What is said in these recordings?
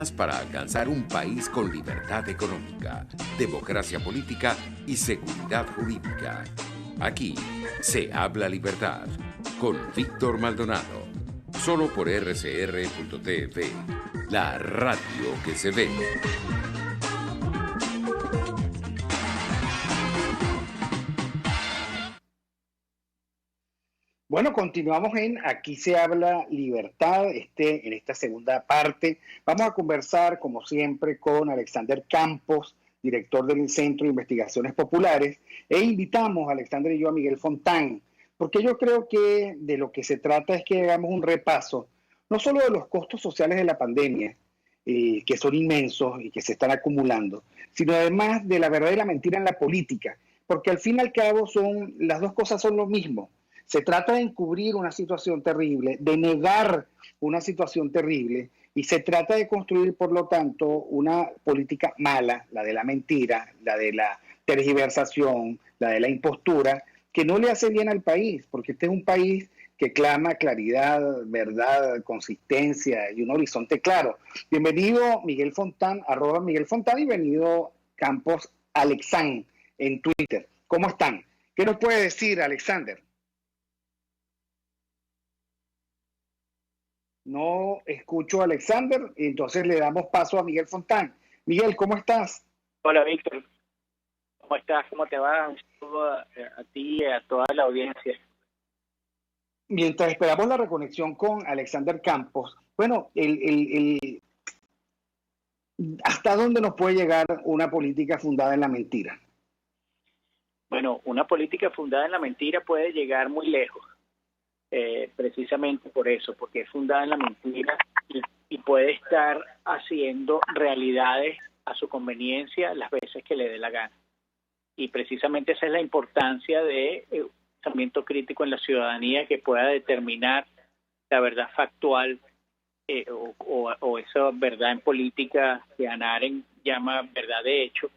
para alcanzar un país con libertad económica, democracia política y seguridad jurídica. Aquí se habla libertad con Víctor Maldonado, solo por rcr.tv, la radio que se ve. Bueno, continuamos en Aquí se habla libertad, en esta segunda parte. Vamos a conversar, como siempre, con Alexander Campos, director del Centro de Investigaciones Populares, e invitamos a Alexander y yo a Miguel Fontán, porque yo creo que de lo que se trata es que hagamos un repaso, no solo de los costos sociales de la pandemia, que son inmensos y que se están acumulando, sino además de la verdadera mentira en la política, porque al fin y al cabo las dos cosas son lo mismo. Se trata de encubrir una situación terrible, de negar una situación terrible, y se trata de construir, por lo tanto, una política mala, la de la mentira, la de la tergiversación, la de la impostura, que no le hace bien al país, porque este es un país que clama claridad, verdad, consistencia y un horizonte claro. Bienvenido Miguel Fontán, @Miguel Fontán, y bienvenido Campos Alexán en Twitter. ¿Cómo están? ¿Qué nos puede decir, Alexander? No escucho a Alexander, y entonces le damos paso a Miguel Fontán. Miguel, ¿cómo estás? Hola, Víctor. ¿Cómo estás? ¿Cómo te va? Un saludo a ti y a toda la audiencia. Mientras esperamos la reconexión con Alexander Campos, bueno, ¿hasta dónde nos puede llegar una política fundada en la mentira? Bueno, una política fundada en la mentira puede llegar muy lejos, precisamente por eso, porque es fundada en la mentira y puede estar haciendo realidades a su conveniencia las veces que le dé la gana. Y precisamente esa es la importancia de un pensamiento crítico en la ciudadanía que pueda determinar la verdad factual o esa verdad en política que Hannah Arendt llama verdad de hecho,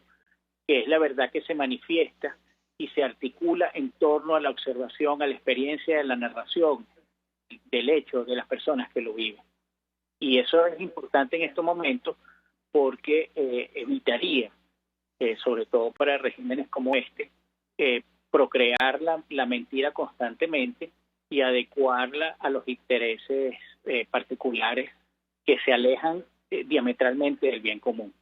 que es la verdad que se manifiesta y se articula en torno a la observación, a la experiencia de la narración del hecho de las personas que lo viven. Y eso es importante en estos momentos porque evitaría, sobre todo para regímenes como este, procrear la mentira constantemente y adecuarla a los intereses particulares que se alejan diametralmente del bien común.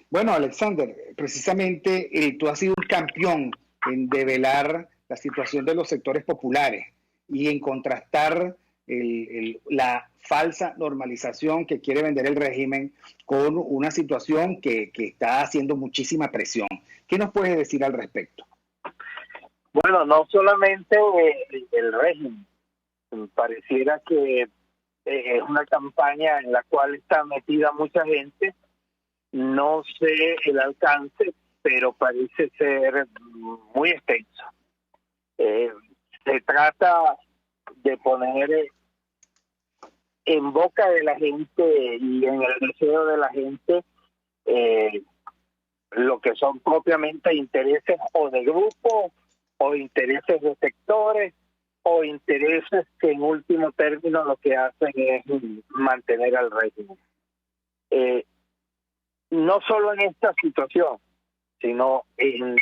Bueno, Alexander, precisamente tú has sido un campeón en develar la situación de los sectores populares y en contrastar la falsa normalización que quiere vender el régimen con una situación que está haciendo muchísima presión. ¿Qué nos puedes decir al respecto? Bueno, no solamente el régimen, pareciera que es una campaña en la cual está metida mucha gente. No sé el alcance, pero parece ser muy extenso. Se trata de poner en boca de la gente y en el deseo de la gente lo que son propiamente intereses o de grupo, o intereses de sectores, o intereses que en último término lo que hacen es mantener al régimen. No solo en esta situación, sino en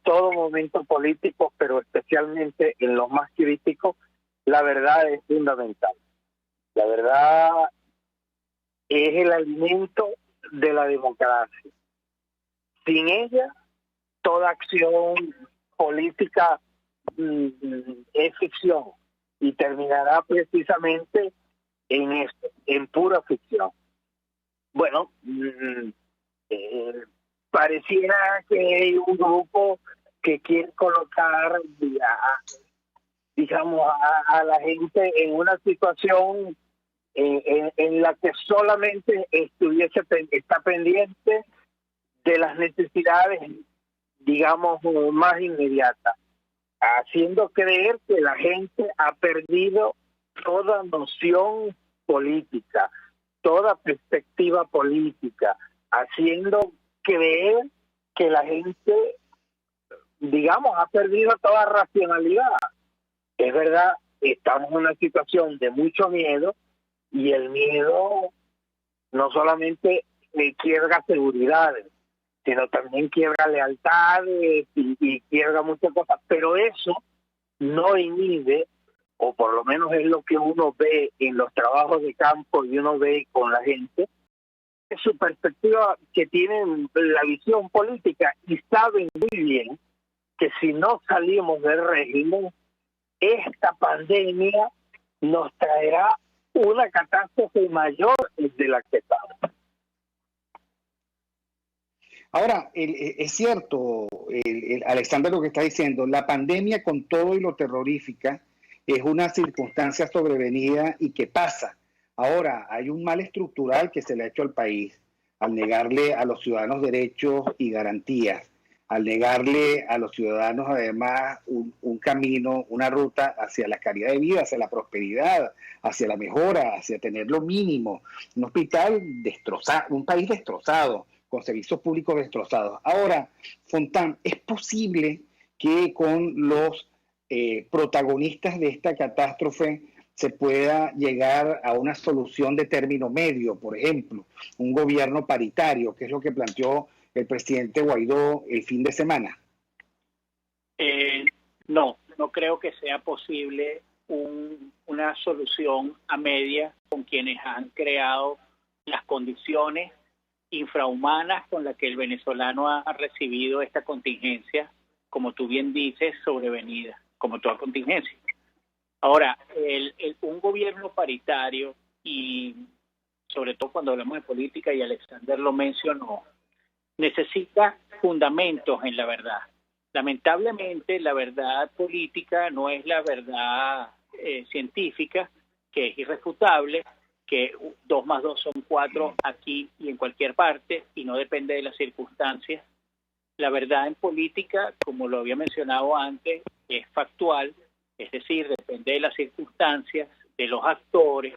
todo momento político, pero especialmente en los más críticos, la verdad es fundamental. La verdad es el alimento de la democracia. Sin ella, toda acción política es ficción y terminará precisamente en esto, en pura ficción. Bueno, pareciera que hay un grupo que quiere colocar, digamos, a la gente en una situación en la que solamente está pendiente de las necesidades, digamos, más inmediatas, haciendo creer que la gente ha perdido toda noción política, toda perspectiva política, haciendo creer que la gente, digamos, ha perdido toda racionalidad. Es verdad, estamos en una situación de mucho miedo, Y el miedo no solamente quiebra seguridades, sino también quiebra lealtades y quiebra muchas cosas. Pero eso no inhibe, o por lo menos es lo que uno ve en los trabajos de campo y uno ve con la gente, es su perspectiva, que tienen la visión política y saben muy bien que si no salimos del régimen, esta pandemia nos traerá una catástrofe mayor de la que estamos. Ahora, es cierto, Alexander, lo que está diciendo, la pandemia con todo y lo terrorífica es una circunstancia sobrevenida y que pasa. Ahora, hay un mal estructural que se le ha hecho al país al negarle a los ciudadanos derechos y garantías, al negarle a los ciudadanos además un camino, una ruta hacia la calidad de vida, hacia la prosperidad, hacia la mejora, hacia tener lo mínimo. Un hospital destrozado, un país destrozado, con servicios públicos destrozados. Ahora, Fontán, ¿es posible que con los protagonistas de esta catástrofe se pueda llegar a una solución de término medio? Por ejemplo, un gobierno paritario, que es lo que planteó el presidente Guaidó el fin de semana. No creo que sea posible una solución a media con quienes han creado las condiciones infrahumanas con las que el venezolano ha recibido esta contingencia, como tú bien dices, sobrevenida, como toda contingencia. Ahora, un gobierno paritario, y sobre todo cuando hablamos de política, y Alexander lo mencionó, necesita fundamentos en la verdad. Lamentablemente, la verdad política no es la verdad científica, que es irrefutable, que 2 más 2 son 4 aquí y en cualquier parte, y no depende de las circunstancias. La verdad en política, como lo había mencionado antes, es factual, es decir, depende de las circunstancias, de los actores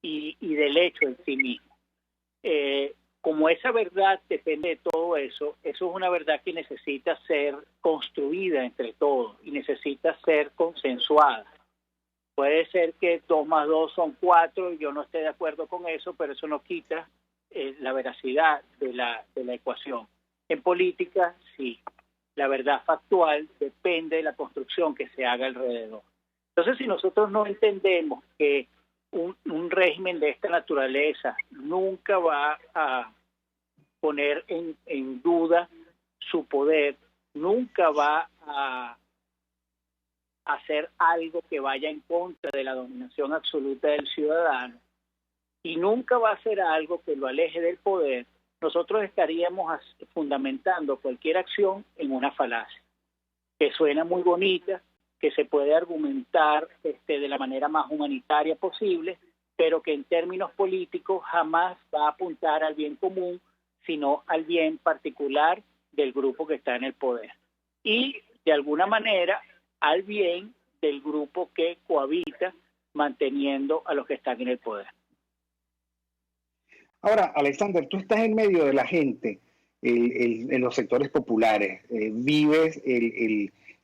y del hecho en sí mismo. Como esa verdad depende de todo eso, eso es una verdad que necesita ser construida entre todos y necesita ser consensuada. Puede ser que 2 más 2 son 4 y yo no esté de acuerdo con eso, pero eso no quita la veracidad de la ecuación. En política, sí, la verdad factual depende de la construcción que se haga alrededor. Entonces, si nosotros no entendemos que un régimen de esta naturaleza nunca va a poner en duda su poder, nunca va a hacer algo que vaya en contra de la dominación absoluta del ciudadano, y nunca va a hacer algo que lo aleje del poder, nosotros estaríamos fundamentando cualquier acción en una falacia, que suena muy bonita, que se puede argumentar de la manera más humanitaria posible, pero que en términos políticos jamás va a apuntar al bien común, sino al bien particular del grupo que está en el poder. Y, de alguna manera, al bien del grupo que cohabita manteniendo a los que están en el poder. Ahora, Alexander, tú estás en medio de la gente, en los sectores populares, vives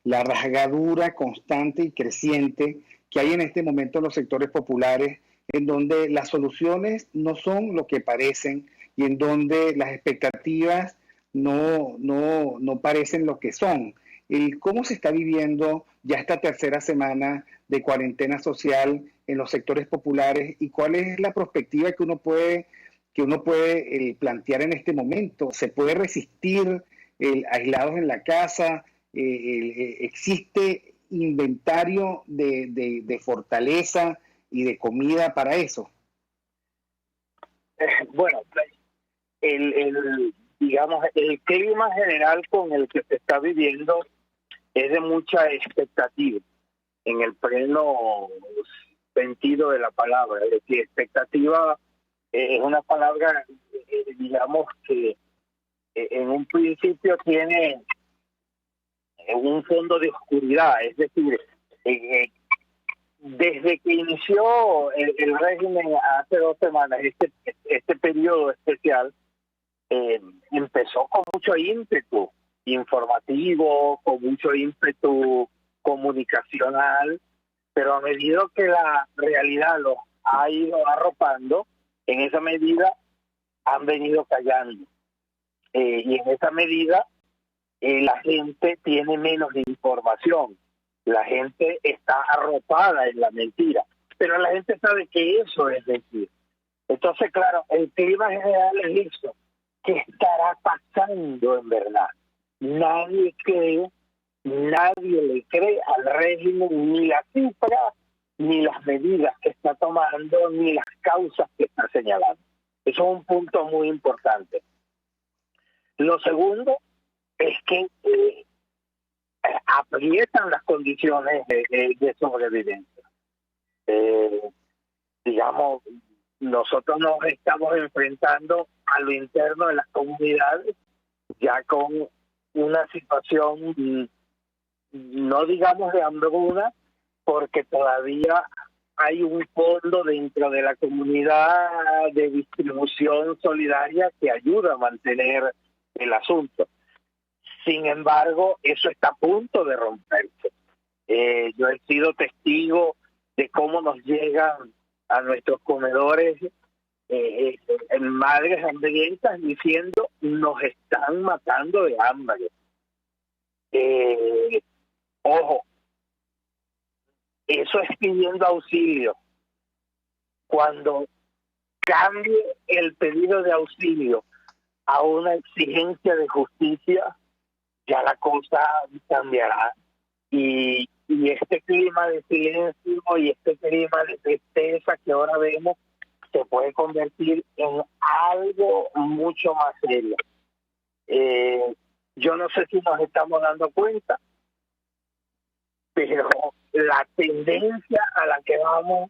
la rasgadura constante y creciente que hay en este momento en los sectores populares, en donde las soluciones no son lo que parecen y en donde las expectativas no parecen lo que son. ¿Cómo se está viviendo ya esta tercera semana de cuarentena social en los sectores populares y cuál es la perspectiva que uno puede plantear en este momento? ¿Se puede resistir aislados en la casa? ¿Existe inventario de fortaleza y de comida para eso? Bueno, digamos, el clima general con el que se está viviendo es de mucha expectativa, en el pleno sentido de la palabra. Es decir, expectativa es una palabra, digamos, que en un principio tiene un fondo de oscuridad. Es decir, desde que inició el régimen hace 2 semanas, este periodo especial, empezó con mucho ímpetu informativo, con mucho ímpetu comunicacional, pero a medida que la realidad, ha ido arropando, en esa medida han venido callando. Y en esa medida la gente tiene menos información, la gente está arropada en la mentira, pero la gente sabe que eso es mentira. Entonces, claro, el clima general es eso. ¿Qué estará pasando en verdad? Nadie le cree al régimen, ni la cifra, ni las medidas que está tomando, ni las causas que está señalando. Eso es un punto muy importante. Lo segundo es que aprietan las condiciones de sobrevivencia. Digamos, nosotros nos estamos enfrentando a lo interno de las comunidades ya con una situación, no digamos de hambruna, porque todavía hay un fondo dentro de la comunidad de distribución solidaria que ayuda a mantener el asunto. Sin embargo, eso está a punto de romperse. Yo he sido testigo de cómo nos llegan a nuestros comedores madres hambrientas diciendo nos están matando de hambre. Ojo, eso es pidiendo auxilio. Cuando cambie el pedido de auxilio a una exigencia de justicia, ya la cosa cambiará. Y este clima de silencio y este clima de tristeza que ahora vemos se puede convertir en algo mucho más serio. Yo no sé si nos estamos dando cuenta, pero la tendencia a la que vamos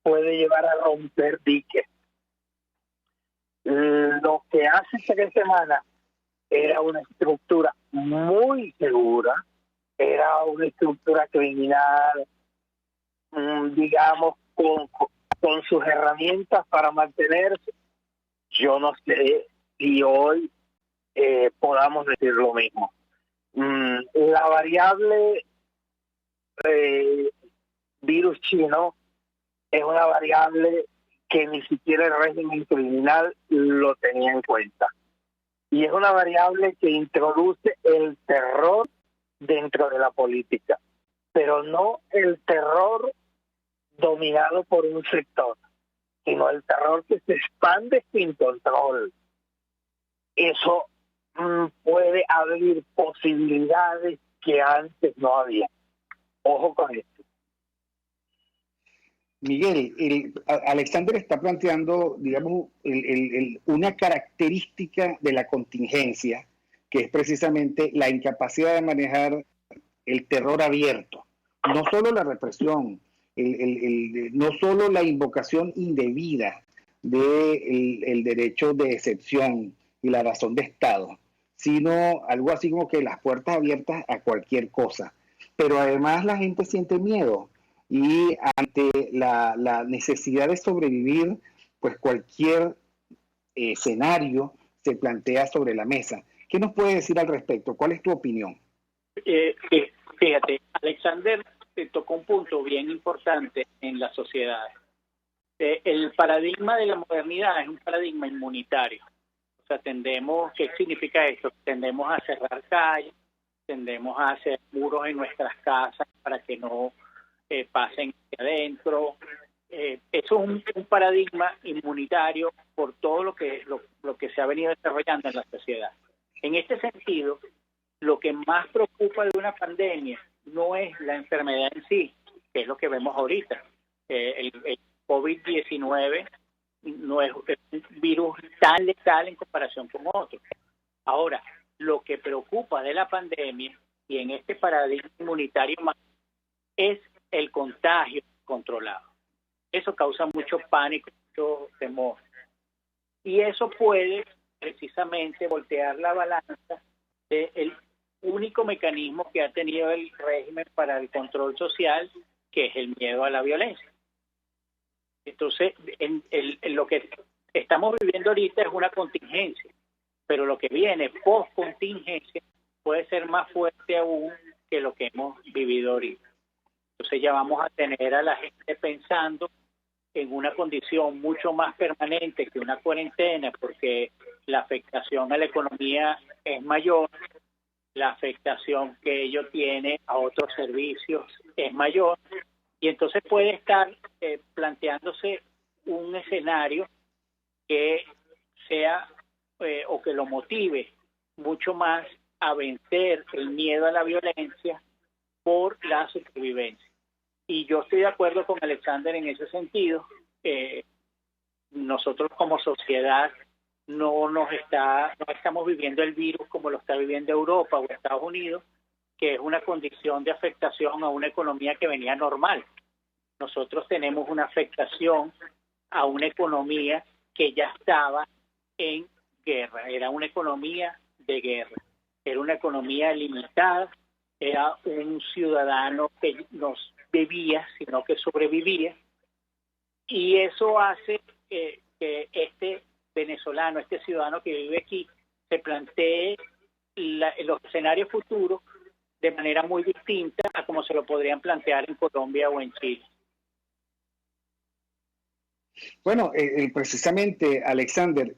puede llevar a romper diques. Lo que hace 3 semanas era una estructura muy segura, era una estructura criminal, digamos, con sus herramientas para mantenerse. Yo no sé si hoy podamos decir lo mismo. La variable virus chino es una variable que ni siquiera el régimen criminal lo tenía en cuenta. Y es una variable que introduce el terror dentro de la política, pero no el terror dominado por un sector, sino el terror que se expande sin control. Eso puede abrir posibilidades que antes no había. Ojo con esto. Miguel, Alexander está planteando, digamos, una característica de la contingencia, que es precisamente la incapacidad de manejar el terror abierto. No solo la represión, no solo la invocación indebida del derecho de excepción y la razón de Estado, sino algo así como que las puertas abiertas a cualquier cosa. Pero además la gente siente miedo. Y ante la necesidad de sobrevivir, pues cualquier escenario se plantea sobre la mesa. ¿Qué nos puede decir al respecto? ¿Cuál es tu opinión? Fíjate, Alexander tocó un punto bien importante en las sociedades. El paradigma de la modernidad es un paradigma inmunitario. O sea, ¿qué significa esto? Tendemos a cerrar calles, tendemos a hacer muros en nuestras casas para que no pasen hacia adentro. Eso es un paradigma inmunitario por todo lo que se ha venido desarrollando en la sociedad. En este sentido, lo que más preocupa de una pandemia no es la enfermedad en sí, que es lo que vemos ahorita. El COVID-19 no es un virus tan letal en comparación con otros. Ahora, lo que preocupa de la pandemia y en este paradigma inmunitario más es el contagio controlado. Eso causa mucho pánico, mucho temor. Y eso puede precisamente voltear la balanza del único mecanismo que ha tenido el régimen para el control social, que es el miedo a la violencia. Entonces, en lo que estamos viviendo ahorita es una contingencia, pero lo que viene post-contingencia puede ser más fuerte aún que lo que hemos vivido ahorita. Entonces ya vamos a tener a la gente pensando en una condición mucho más permanente que una cuarentena, porque la afectación a la economía es mayor, la afectación que ello tiene a otros servicios es mayor, y entonces puede estar planteándose un escenario que sea o que lo motive mucho más a vencer el miedo a la violencia por la supervivencia. Y yo estoy de acuerdo con Alexander en ese sentido. Nosotros como sociedad no estamos viviendo el virus como lo está viviendo Europa o Estados Unidos, que es una condición de afectación a una economía que venía normal. Nosotros tenemos una afectación a una economía que ya estaba en guerra, era una economía de guerra, era una economía limitada, era un ciudadano que no vivía, sino que sobrevivía, y eso hace que este venezolano, este ciudadano que vive aquí, se plantee los escenarios futuros de manera muy distinta a como se lo podrían plantear en Colombia o en Chile. Bueno, precisamente, Alexander,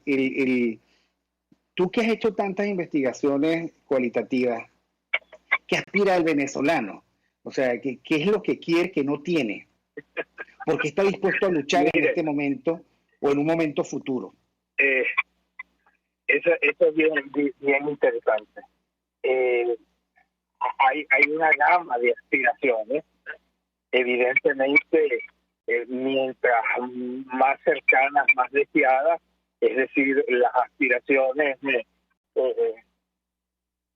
tú que has hecho tantas investigaciones cualitativas, ¿qué aspira el venezolano? O sea, ¿qué es lo que quiere que no tiene? ¿Por qué está dispuesto a luchar en este momento o en un momento futuro? Eso es bien interesante. Hay una gama de aspiraciones. Evidentemente, mientras más cercanas, más deseadas, es decir, las aspiraciones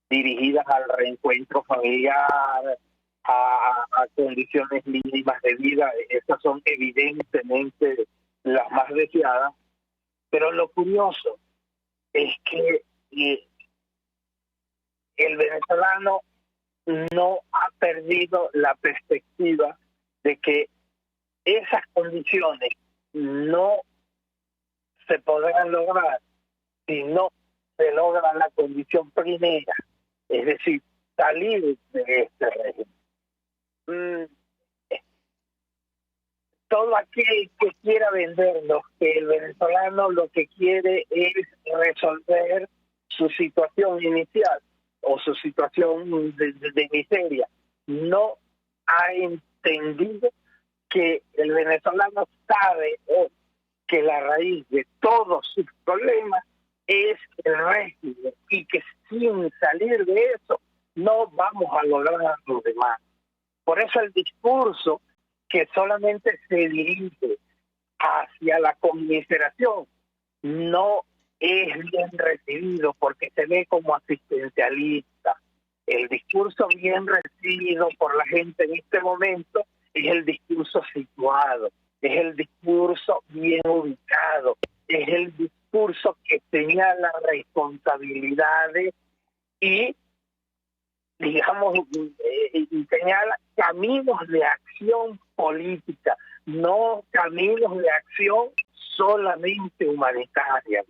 dirigidas al reencuentro familiar, a condiciones mínimas de vida, esas son evidentemente las más deseadas, pero lo curioso es que el venezolano no ha perdido la perspectiva de que esas condiciones no se podrán lograr si no se logra la condición primera, es decir, salir de este régimen. Todo aquel que quiera vendernos que el venezolano lo que quiere es resolver su situación inicial o su situación de miseria, no ha entendido que el venezolano sabe que la raíz de todos sus problemas es el régimen y que sin salir de eso no vamos a lograr lo demás. Por eso el discurso que solamente se dirige hacia la conmiseración no es bien recibido porque se ve como asistencialista. El discurso bien recibido por la gente en este momento es el discurso situado, es el discurso bien ubicado, es el discurso que señala responsabilidades y, digamos, señala caminos de acción política, no caminos de acción solamente humanitaria.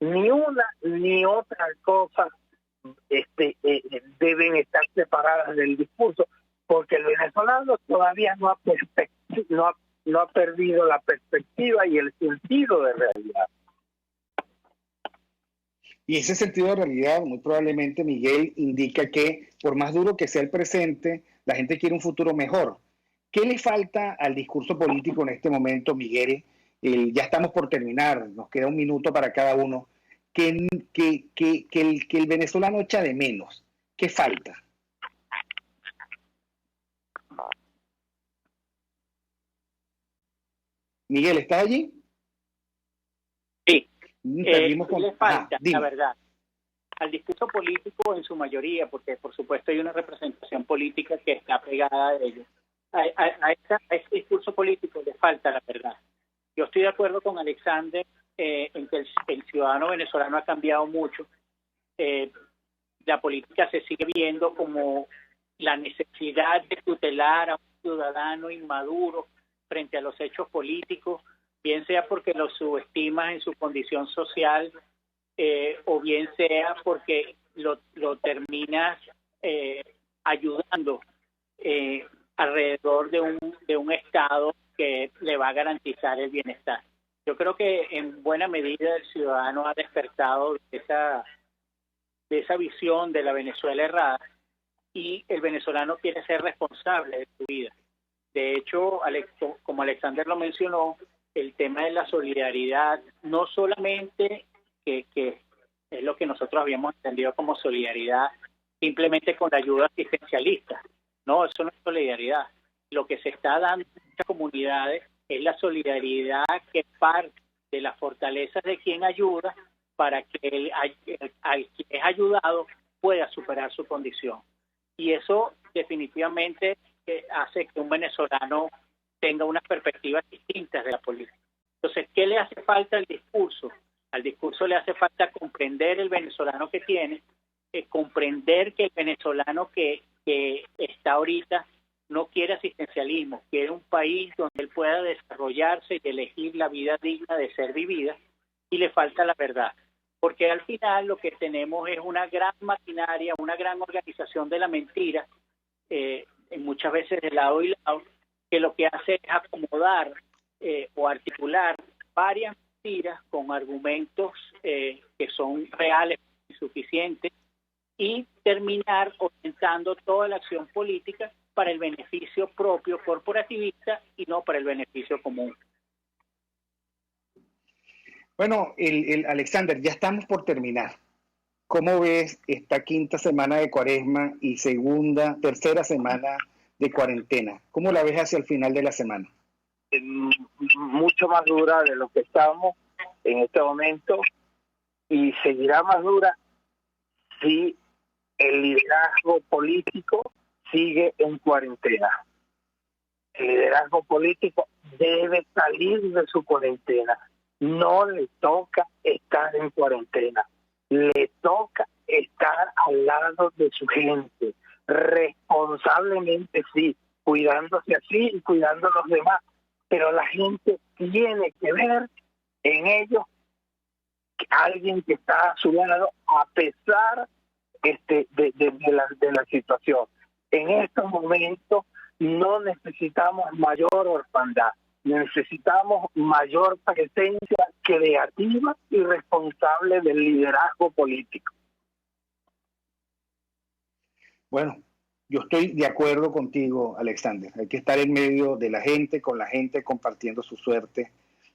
Ni una ni otra cosa deben estar separadas del discurso, porque el venezolano todavía no ha perdido la perspectiva y el sentido de realidad. Y ese sentido de realidad, muy probablemente, Miguel, indica que por más duro que sea el presente, la gente quiere un futuro mejor. ¿Qué le falta al discurso político en este momento, Miguel? Ya estamos por terminar, nos queda un minuto para cada uno. Que el venezolano echa de menos. ¿Qué falta? Miguel, ¿estás allí? Sí. Perdimos le falta, la verdad, al discurso político en su mayoría, porque por supuesto hay una representación política que está pegada a ello. A este discurso político le falta la verdad. Yo estoy de acuerdo con Alexander en que el ciudadano venezolano ha cambiado mucho. La política se sigue viendo como la necesidad de tutelar a un ciudadano inmaduro frente a los hechos políticos, bien sea porque lo subestimas en su condición social o bien sea porque lo terminas ayudando alrededor de un Estado que le va a garantizar el bienestar. Yo creo que en buena medida el ciudadano ha despertado de esa visión de la Venezuela errada, y el venezolano quiere ser responsable de su vida. De hecho, como Alexander lo mencionó, el tema de la solidaridad, no solamente que es lo que nosotros habíamos entendido como solidaridad, simplemente con la ayuda asistencialista. No, eso no es solidaridad. Lo que se está dando en muchas comunidades es la solidaridad que parte de las fortalezas de quien ayuda para que al que es ayudado pueda superar su condición. Y eso definitivamente hace que un venezolano tenga unas perspectivas distintas de la política. Entonces, ¿qué le hace falta al discurso? Al discurso le hace falta comprender el venezolano que tiene, comprender que el venezolano que está ahorita no quiere asistencialismo, quiere un país donde él pueda desarrollarse y elegir la vida digna de ser vivida, y le falta la verdad. Porque al final lo que tenemos es una gran maquinaria, una gran organización de la mentira, muchas veces de lado y lado, que lo que hace es acomodar o articular varias mentiras con argumentos que son reales y suficientes, y terminar orientando toda la acción política para el beneficio propio corporativista y no para el beneficio común. Bueno, Alexander, ya estamos por terminar. ¿Cómo ves esta quinta semana de Cuaresma y tercera semana de cuarentena? ¿Cómo la ves hacia el final de la semana? Mucho más dura de lo que estamos en este momento, y seguirá más dura si el liderazgo político sigue en cuarentena. El liderazgo político debe salir de su cuarentena. No le toca estar en cuarentena, le toca estar al lado de su gente, responsablemente, sí, cuidándose así y cuidando a los demás, pero la gente tiene que ver en ellos alguien que está a su lado a pesar de la situación. En estos momentos no necesitamos mayor orfandad, necesitamos mayor presencia creativa y responsable del liderazgo político. Bueno, yo estoy de acuerdo contigo, Alexander. Hay que estar en medio de la gente, con la gente, compartiendo su suerte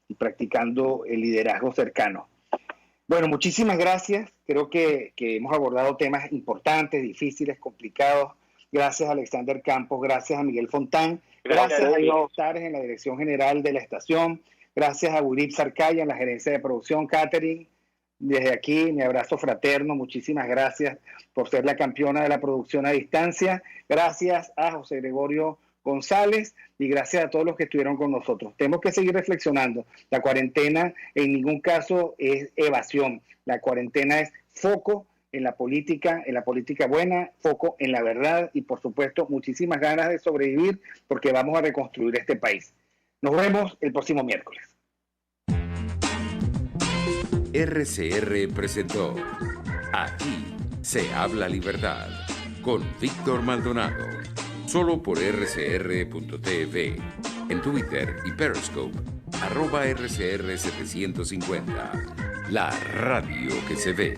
y practicando el liderazgo cercano. Bueno, muchísimas gracias. Creo que hemos abordado temas importantes, difíciles, complicados. Gracias a Alexander Campos, gracias a Miguel Fontán, gracias a Diego Tares en la dirección general de la estación, gracias a Wilip Sarcaya en la gerencia de producción, Catherine. Desde aquí, mi abrazo fraterno, muchísimas gracias por ser la campeona de la producción a distancia. Gracias a José Gregorio González y gracias a todos los que estuvieron con nosotros. Tenemos que seguir reflexionando. La cuarentena en ningún caso es evasión. La cuarentena es foco en la política buena, foco en la verdad y, por supuesto, muchísimas ganas de sobrevivir porque vamos a reconstruir este país. Nos vemos el próximo miércoles. RCR presentó Aquí se habla libertad con Víctor Maldonado, solo por rcr.tv, en Twitter y Periscope, @RCR750, la radio que se ve.